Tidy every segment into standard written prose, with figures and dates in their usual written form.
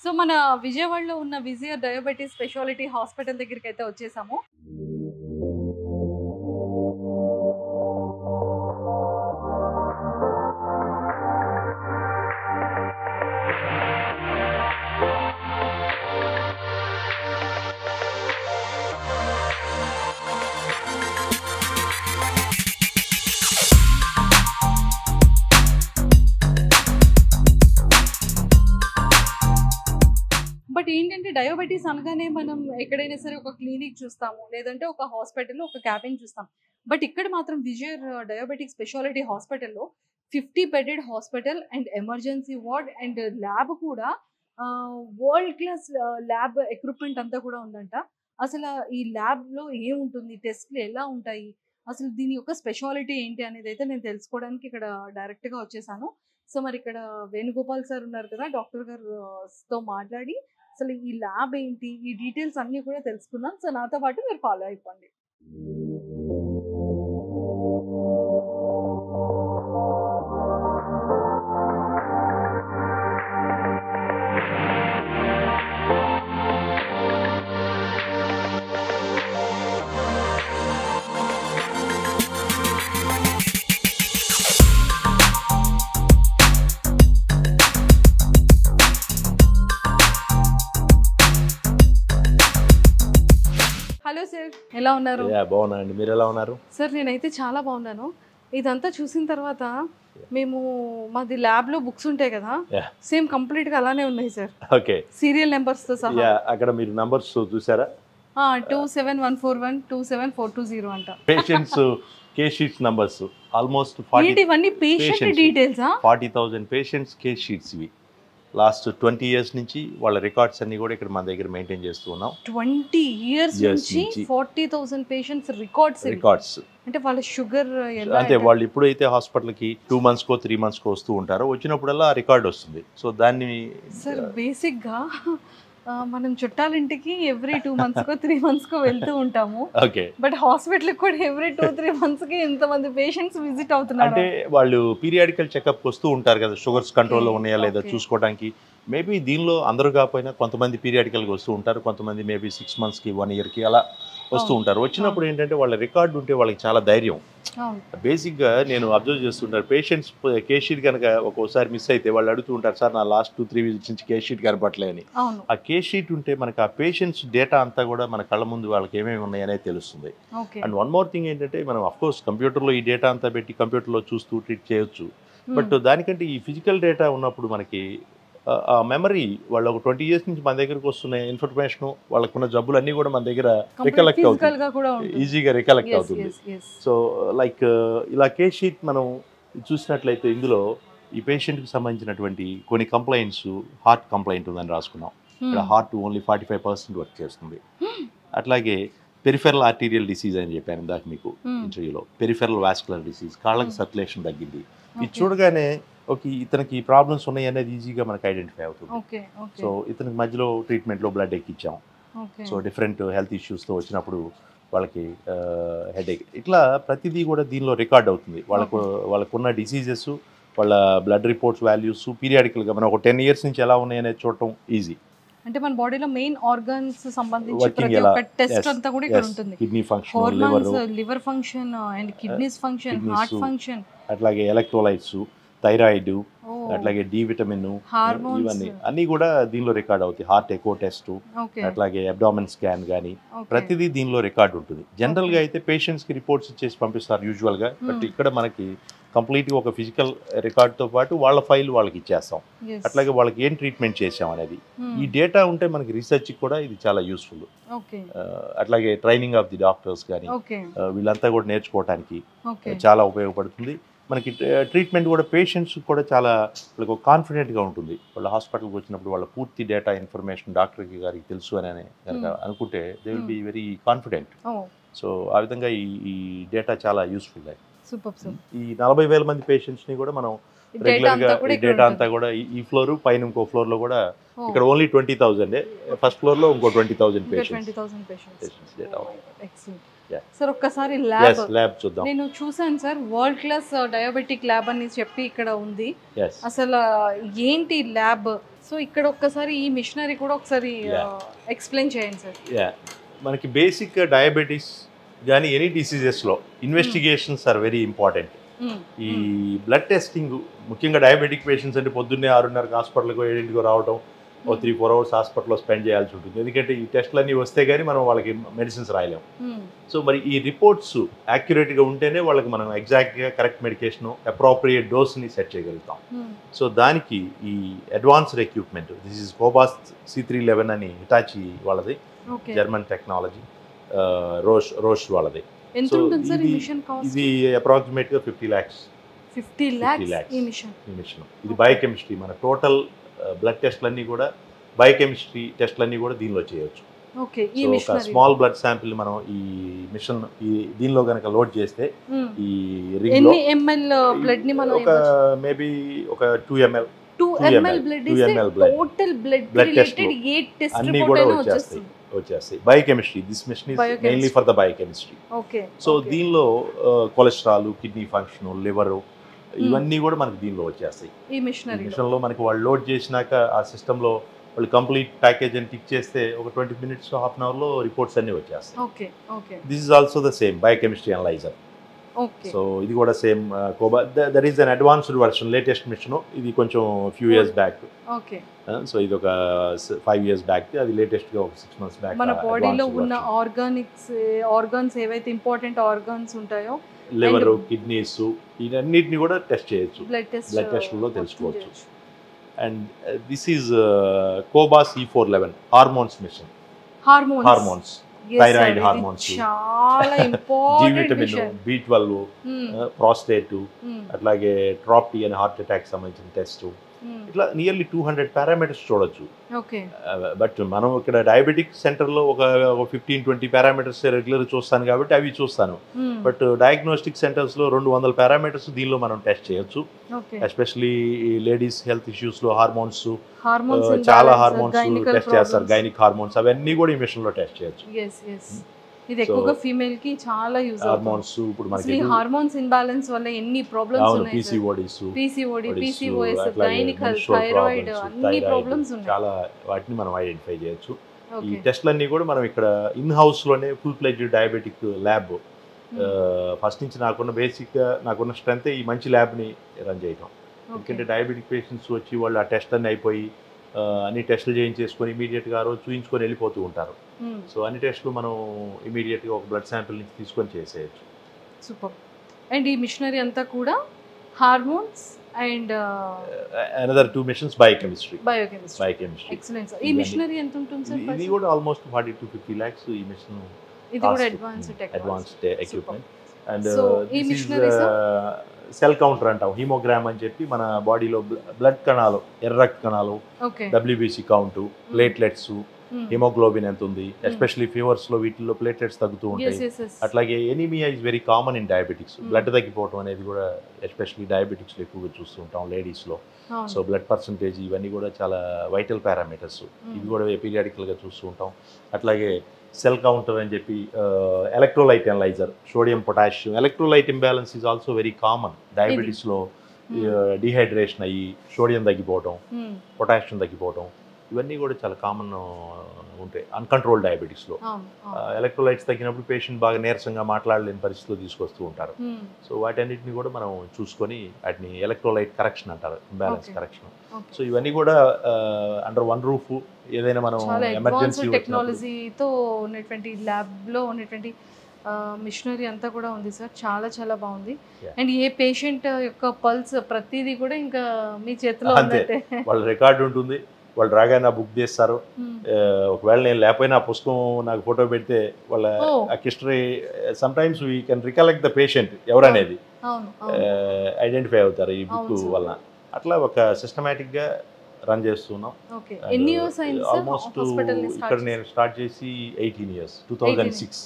So మన విజయవాడలో ఉన్న విజియర్ డయాబెటీస్ స్పెషాలిటీ హాస్పిటల్ దగ్గరికి అయితే వచ్చేసాము. బట్ ఏంటంటే డయాబెటీస్ అనగానే మనం ఎక్కడైనా సరే ఒక క్లినిక్ చూస్తాము, లేదంటే ఒక హాస్పిటల్లో ఒక క్యాబిన్ చూస్తాం. బట్ ఇక్కడ మాత్రం విజయర్ డయాబెటిక్ స్పెషాలిటీ హాస్పిటల్లో 50 bedded hospital and emergency ward and lab కూడా వరల్డ్ క్లాస్ ల్యాబ్ ఎక్విప్మెంట్ అంతా కూడా ఉందంట. అసలు ఈ ల్యాబ్లో ఏముంటుంది, టెస్ట్లు ఎలా ఉంటాయి, అసలు దీని యొక్క స్పెషాలిటీ ఏంటి అనేది అయితే నేను తెలుసుకోవడానికి ఇక్కడ డైరెక్ట్గా వచ్చేసాను. సో మరి ఇక్కడ వేణుగోపాల్ సార్ ఉన్నారు కదా, డాక్టర్ గారితో మాట్లాడి అసలు ఈ ల్యాబ్ ఏంటి, ఈ డీటెయిల్స్ అన్నీ కూడా తెలుసుకుందాం. సో నాతో పాటు మీరు ఫాలో అయిపోండి. హలో సార్, ఎలా ఉన్నారు? బాగున్నానండి, మీరు ఎలా ఉన్నారు? సార్ నేనైతే చాలా బాగున్నాను. ఇదంతా చూసిన తర్వాత మేము మాది ల్యాబ్లో బుక్స్ ఉంటాయి కదా, సేమ్ కంప్లీట్గా అలానే ఉన్నాయి సార్. ఓకే, సీరియల్ నెంబర్స్తో సహా. అక్కడ మీరు నంబర్స్ చూసారా? 27141 27420 అంట. Patients case sheets numbers almost ఇవన్నీ patient details. 40,000 patients case sheets ఇవి. లాస్ట్ 20 years నుంచి వాళ్ళ రికార్డ్స్ అన్ని కూడా ఇక్కడ మన దగ్గర మెయింటైన్ చేస్తూ ఉన్నాం. 20 years నుంచి 40,000 పేషెంట్స్ రికార్డ్స్. అంటే వాళ్ళ షుగర్ అంటే వాళ్ళు ఎప్పుడైతే హాస్పిటల్కి 2 months కో 3 months కో వస్తూ ఉంటారో వచ్చినప్పుడల్లా రికార్డ్ వస్తుంది. సో దాన్ని సార్ బేసిక్గా మనం చుట్టాలింటికి ఎవ్రీ 2 months కో 3 months కో వెళ్తూ ఉంటాము. ఓకే, బట్ హాస్పిటల్కి కూడా ఎవ్రీ 2-3 months కి ఇంతమంది పేషెంట్స్ విజిట్ అవుతున్నారు. అంటే వాళ్ళు పీరియాడికల్ చెకప్ వస్తూ ఉంటారు కదా, షుగర్స్ కంట్రోల్లో ఉన్నాయా లేదా చూసుకోవడానికి. మేబీ దీనిలో అందరూ కాకపోయినా కొంతమంది పీరియాడికల్గా వస్తూ ఉంటారు, కొంతమంది మేబీ 6 monthsకి 1 yearకి అలా వస్తూ ఉంటారు. వచ్చినప్పుడు ఏంటంటే వాళ్ళ రికార్డు ఉంటే వాళ్ళకి చాలా ధైర్యం. బేసిక్గా నేను అబ్జర్వ్ చేస్తుంటారు, పేషెంట్స్ కేస్ షీట్ కనుక ఒక్కోసారి మిస్ అయితే వాళ్ళు అడుగుతూ ఉంటారు, సార్ నా లాస్ట్ 2-3 visits నుంచి కేస్ షీట్ కనపట్లే అని. ఆ కేస్ షీట్ ఉంటే మనకి ఆ పేషెంట్స్ డేటా అంతా కూడా మన కళ్ళ ముందు వాళ్ళకి ఏమేమి ఉన్నాయి అనేది తెలుస్తుంది. అండ్ వన్ మోర్ థింగ్ ఏంటంటే మనం అఫ్కోర్స్ కంప్యూటర్లో ఈ డేటా అంతా పెట్టి కంప్యూటర్లో చూస్తూ ట్రీట్ చేయొచ్చు. బట్ దానికంటే ఈ ఫిజికల్ డేటా ఉన్నప్పుడు మనకి ఆ మెమరీ వాళ్ళు ఒక 20 years నుంచి మన దగ్గరకు వస్తున్న ఇన్ఫర్మేషన్, వాళ్ళకున్న జబ్బులు అన్నీ కూడా మన దగ్గర రికలెక్ట్ అవుతుంది, ఈజీగా రికలెక్ట్ అవుతుంది. సో లైక్ ఇలా కేస్ షీట్ మనం చూసినట్లయితే ఇందులో ఈ పేషెంట్కి సంబంధించినటువంటి కొన్ని కంప్లైంట్స్, హార్ట్ కంప్లైంట్ ఉందని రాసుకున్నాం. ఇక్కడ హార్ట్ ఓన్లీ 45% వర్క్ చేస్తుంది. అట్లాగే పెరిఫెరల్ ఆర్టీరియల్ డిసీజ్ అని చెప్పాను ఇందాక మీకు ఇంటర్వ్యూలో. పెరిఫెరల్ వాస్కులర్ డిసీజ్, కాళ్ళకి సర్క్యులేషన్ తగ్గింది. ఇది చూడగానే ఓకే ఇతనికి ప్రాబ్లమ్స్ ఉన్నాయి అనేది ఈజీగా మనకు ఐడెంటిఫై అవుతుంది. సో ఇతనికి మధ్యలో ట్రీట్మెంట్లో బ్లడ్ ఎక్కించాం. సో డిఫరెంట్ హెల్త్ ఇష్యూస్తో వచ్చినప్పుడు వాళ్ళకి హెడేక్, ఇట్లా ప్రతిదీ కూడా దీనిలో రికార్డ్ అవుతుంది. వాళ్ళకున్న డిసీజెస్, వాళ్ళ బ్లడ్ రిపోర్ట్స్ వాల్యూస్ పీరియాడికల్గా మనం ఒక 10 years నుంచి ఎలా ఉన్నాయి అనేది చూడటం ఈజీ. అంటే మన బాడీలో మెయిన్ ఆర్గన్స్ సంబంధించి ప్రతి ఒక్క టెస్ట్ అంతా కూడా ఇక్కడ ఉంటుంది. Kidney function, liver function and kidneys function, heart function, అట్లాగే ఎలక్ట్రోలైట్స్, థైరాయిడ్, అట్లాగే డి విటమిన్, ఇవన్నీ అన్నీ కూడా దీనిలో రికార్డ్ అవుతాయి. హార్ట్ ఎకో టెస్ట్, అట్లాగే అబ్డామిన్ స్కాన్ కానీ ప్రతిదీ దీనిలో రికార్డ్ ఉంటుంది. జనరల్గా అయితే పేషెంట్స్కి రిపోర్ట్స్ ఇచ్చేసి పంపిస్తారు యూజువల్గా. బట్ ఇక్కడ మనకి కంప్లీట్గా ఒక ఫిజికల్ రికార్డ్తో పాటు వాళ్ళ ఫైల్ వాళ్ళకి ఇచ్చేస్తాం. అట్లాగే వాళ్ళకి ఏం ట్రీట్మెంట్ చేసాం అనేది ఈ డేటా ఉంటే మనకి రీసెర్చ్కి కూడా ఇది చాలా యూస్ఫుల్. అట్లాగే ట్రైనింగ్ ఆఫ్ ది డాక్టర్స్ కానీ వీళ్ళంతా కూడా నేర్చుకోవడానికి చాలా ఉపయోగపడుతుంది. మనకి ట్రీట్మెంట్ కూడా పేషెంట్స్ కూడా చాలా వాళ్ళకి కాన్ఫిడెంట్గా ఉంటుంది. వాళ్ళ హాస్పిటల్కి వచ్చినప్పుడు వాళ్ళ పూర్తి డేటా ఇన్ఫర్మేషన్ డాక్టర్కి గారికి తెలుసు అని కనుక అనుకుంటే they will be very confident. So ఆ విధంగా ఈ డేటా చాలా యూస్ఫుల్. ఈ 40,000 మంది పేషెంట్స్ని కూడా మనం రెగ్యులర్గా ఈ డేటా అంతా కూడా ఈ ఫ్లోర్ పైన ఇంకో ఫ్లోర్లో కూడా ఇక్కడ ఓన్లీ 20,000, ఫస్ట్ ఫ్లోర్లో ఇంకో 20,000 పేషెంట్స్ డేటా. Yeah. సార్ ఒక్కసారి yes ల్యాబ్ lab చూద్దాం. నేను చూసాను sir, world class diabetic lab అని చెప్పి ఇక్కడ ఉంది. yes అసలు ఏంటి ల్యాబ్? సో ఇక్కడ ఒక్కసారి ఈ మిషనరీ కూడా ఒకసారి ఎక్స్ప్లెయిన్ చేయండి సార్. యా మనకి బేసిక్ డయాబెటీస్ కానీ ఎనీ డిసీజెస్లో ఇన్వెస్టిగేషన్స్ ఆర్ వెరీ ఇంపార్టెంట్. ఈ బ్లడ్ టెస్టింగ్ ముఖ్యంగా డయాబెటిక్ పేషెంట్స్ అంటే పొద్దున్నే 6:30కి హాస్పిటల్కో 7ంటికో రావడం, ఓ 3-4 అవర్స్ హాస్పిటల్లో స్పెండ్ చేయాల్సి ఉంటుంది. ఎందుకంటే ఈ టెస్ట్లన్నీ వస్తే కానీ మనం వాళ్ళకి మెడిసిన్స్ రాయలేము. సో మరి ఈ రిపోర్ట్స్ యాక్యురేట్గా ఉంటేనే వాళ్ళకి మనం ఎగ్జాక్ట్గా కరెక్ట్ మెడికేషన్ అప్రోప్రియేట్ డోస్ని సెట్ చేయగలుగుతాం. సో దానికి ఈ advanced equipment, this is Cobas C311 అని హిటాచి వాళ్ళది, జర్మన్ టెక్నాలజీ, రోష్ వాళ్ళది. ఎంత ఉంటుంది సార్ ఈ మిషన్ కాస్ట్? ఇది అప్రాక్సిమేట్గా 50 lakhs. 50 lakhs ఈ మిషన్. ఇది బయోకెమిస్ట్రీ, మన టోటల్ బ్లడ్ టెస్ట్లన్నీ కూడా బయోకెమిస్ట్రీ టెస్ట్లన్నీ కూడా దీనిలో చేయొచ్చు. ఓకే, ఈ ఒక మిషనరీ స్మాల్ బ్లడ్ శాంపిల్ మనం ఈ మిషన్ దీనిలో గనక లోడ్ చేస్తే ఈ రింగ్ ఎన్ని ml బ్లడ్ ని మనం ఒక మేబీ ఒక 2 ml 2 ml బ్లడ్ ఇస్తే టోటల్ బ్లడ్ రిలేటెడ్ ఏ టెస్ట్ అన్ని రిపోర్ట్ కూడా అయినా వచ్చేస్తాయి. Biochemistry, this machine is mainly for the biochemistry. Okay, so దీనిలో కొలెస్ట్రాల్, కిడ్నీ ఫంక్షన్, లివర్ ఇవన్నీ కూడా మనకి దీనిలో వచ్చేస్తాయి. ఈ మిషనరీలో మనకి వాళ్ళు లోడ్ చేసినాక ఆ సిస్టంలో వాళ్ళు కంప్లీట్ ప్యాకేజ్ అని టిక్ చేస్తే ఒక 20 minutes to half an hour లో రిపోర్ట్స్ అన్ని వచ్చేస్తాయి. Okay okay, this is also the same biochemistry analyser. Okay, so ఇది కూడా same Cobas. That is an advanced version, latest machine. ఇది కొంచెం few years back. Okay, so ఇది ఒక 5 years back, అది లేటెస్ట్గా ఒక 6 months బ్యాక్. మన బాడీలో ఉన్న ఆర్గాన్స్ ఏవైతే ఇంపార్టెంట్ ఆర్గాన్స్ ఉంటాయో, లివర్, కిడ్నీస్, ఇవన్నిటిని కూడా టెస్ట్ చేయొచ్చు, బ్లడ్ టెస్ట్లో తెలుసుకోవచ్చు. And this is Cobas E411 hormones machine. Hormones, thyroid hormones, చాలా జీ important vitamin, machine. B12, prostate, అట్లాగే ట్రాప్టీ అని హార్ట్ అటాక్ సంబంధించిన టెస్ట్, ఇట్లా నియర్లీ 200 పారామీటర్స్ చూడొచ్చు. ఓకే, బట్ మనం ఇక్కడ డయాబెటిక్ సెంటర్లో ఒక 15-20 పారామీటర్స్ రెగ్యులర్ చూస్తాను కాబట్టి అవి చూస్తాను. బట్ డయాగ్నోస్టిక్ సెంటర్స్లో 200 పారామీటర్స్ దీనిలో మనం టెస్ట్ చేయొచ్చు. ఎస్పెషలీ లేడీస్ హెల్త్ ఇష్యూస్లో హార్మోన్స్, చాలా హార్మోన్స్ టెస్ట్ చేస్తారు, గైనిక్ హార్మోన్స్, అవన్నీ కూడా ఈ మిషన్లో టెస్ట్ చేయొచ్చు. ఇది ఎక్కువగా ఫీమేల్ కి చాలా యూజ్ అవుతుంది. హార్మోన్స్ ఇప్పుడు మనకి హార్మోన్స్ ఇంబాలెన్స్ వల్ల ఎన్ని ప్రాబ్లమ్స్ ఉన్నాయి. PCOD, PCOS, gynaec health, thyroid, అన్ని ప్రాబ్లమ్స్ ఉన్నాయి. చాలా వాటిని మనం ఐడెంటిఫై చేయొచ్చు. ఈ టెస్ట్లన్నీ కూడా మనం ఇక్కడ ఇన్ హౌస్ లోనే full fledged diabetic lab. First నుంచి నాకున్న స్ట్రెంత్ ఈ మంచి ల్యాబ్ని రన్ చేయటం. ఎందుకంటే డయాబెటిక్ పేషెంట్స్ వచ్చి వాళ్ళు ఆ టెస్ట్ అన్ని అయిపోయి అన్ని టెస్టులు చేయించేసుకొని ఇమీడియట్గా ఆ రోజు చూయించుకొని వెళ్ళిపోతూ ఉంటారు. సో అన్ని టెస్టులు మనం ఇమీడియట్గా ఒక బ్లడ్ శాంపిల్ నుంచి తీసుకొని చేసేయచ్చు. సూపర్. అండ్ ఈ మిషనరీ అంతా కూడా hormones and another 2 missions biochemistry. Excellent sir. ఈ మిషనరీ ఎంత ఉంటుంది సార్? ఇది కూడా ఆల్మోస్ట్ 40 to 50 lakhs ఈ మిషన్. ఇది కూడా అడ్వాన్స్డ్ ఎక్విప్మెంట్. అండ్ ఈ మిషనరీ సెల్ కౌంటర్ అంటాం, హీమోగ్రామ్ అని చెప్పి మన బాడీలో బ్లడ్ కణాలు, ఎర్ర రక్త కణాలు, WBC కౌంట్, ప్లేట్లెట్స్, హిమోగ్లోబిన్ ఎంత ఉంది, ఎస్పెషల్లీ ఫీవర్స్ లో వీటిల్లో ప్లేట్లెట్స్ తగ్గుతూ ఉంటాయి. అట్లాగే anaemia is very common in diabetics. Blood తగ్గిపోవడం అనేది కూడా ఎస్పెషల్లీ డయాబెటిక్స్ లో ఎక్కువగా చూస్తూ ఉంటాం లేడీస్ లో. సో బ్లడ్ పర్సంటేజ్ ఇవన్నీ కూడా చాలా వైటల్ పారామీటర్స్, ఇవి కూడా పీరియాడికల్ గా చూస్తూ ఉంటాం. అట్లాగే సెల్ కౌంటర్ అని చెప్పి electrolyte analyser, sodium potassium. Electrolyte imbalance is also very common డయాబెటీస్లో. డిహైడ్రేషన్ అయ్యి సోడియం తగ్గిపోవడం, పొటాషియం తగ్గిపోవడం, ఇవన్నీ కూడా చాలా కామన్ ఉంటాయి అన్కంట్రోల్ డయాబెటీస్లో. ఎలక్ట్రోలైట్స్ తగ్గినప్పుడు పేషెంట్ బాగా నీరసంగా మాట్లాడలేని పరిస్థితిలో తీసుకొస్తూ ఉంటారు. సో వాటన్నిటిని కూడా మనం చూసుకొని వాటిని ఎలక్ట్రోలైట్ కరెక్షన్ అంటారు, ఇంబ్యాలెన్స్ కరెక్షన్. సో ఇవన్నీ కూడా అండర్ వన్ రూఫ్. ఏదైనా మనం ఎమర్జెన్సీ టెక్నాలజీతో ఉన్నటువంటి ల్యాబ్లో ఉన్నటువంటి మిషనరీ అంతా కూడా ఉంది సార్. చాలా చాలా బాగుంది. అండ్ ఏ పేషెంట్ యొక్క పల్స్ ప్రతిదీ కూడా ఇంకా మీ చేతిలో ఉన్నట్టే. వాళ్ళ రికార్డు ఉంటుంది. వాళ్ళు రాగానే బుక్ చేస్తారు. ఒకవేళ నేను లేకపోయినా ఆ పుస్తకం నాకు ఫోటో పెడితే వాళ్ళ history some times we can recollect the patient ఎవరనేది ఐడెంటిఫై అవుతారు ఈ బుక్ వల్ల. అట్లా ఒక సిస్టమేటిక్గా రన్ చేస్తున్నాం. ఆల్మోస్ట్ ఇక్కడ నేను స్టార్ట్ చేసి 18 years, 2006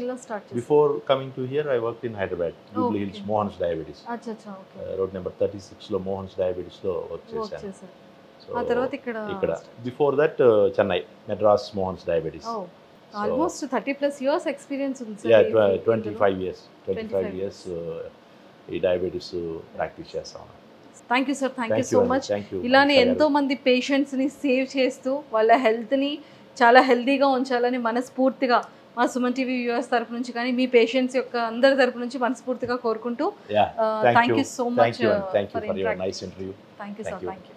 లో స్టార్ట్ చేశారు. Before coming to hear I worked in Hyderabad, Jubilee hills, Mohan's diabetes. Road number 36 లో మోహన్స్ డయాబెటీస్ లో వర్క్ చేశాను. ఆ తర్వాత ఇక్కడ before that Chennai, Madras Mohan's diabetes. Almost 30+ years experience ఉంది యా సార్ 25 ఇయర్స్ ఈ డయాబెటీస్ ప్రాక్టీస్ చేస్తాను. Thank you sir, thank you so much. ఇలానే ఎంతో మంది పేషెంట్స్ని సేవ్ చేస్తూ వాళ్ళ హెల్త్ని చాలా హెల్తీగా ఉంచాలని మనస్ఫూర్తిగా మా సుమన్ టీవీ వ్యూవర్స్ తరపు నుంచి కానీ మీ పేషెంట్స్ యొక్క అందరి తరపు నుంచి మనస్ఫూర్తిగా కోరుకుంటూ thank you so much for your nice interview. Thank you sir, thank you.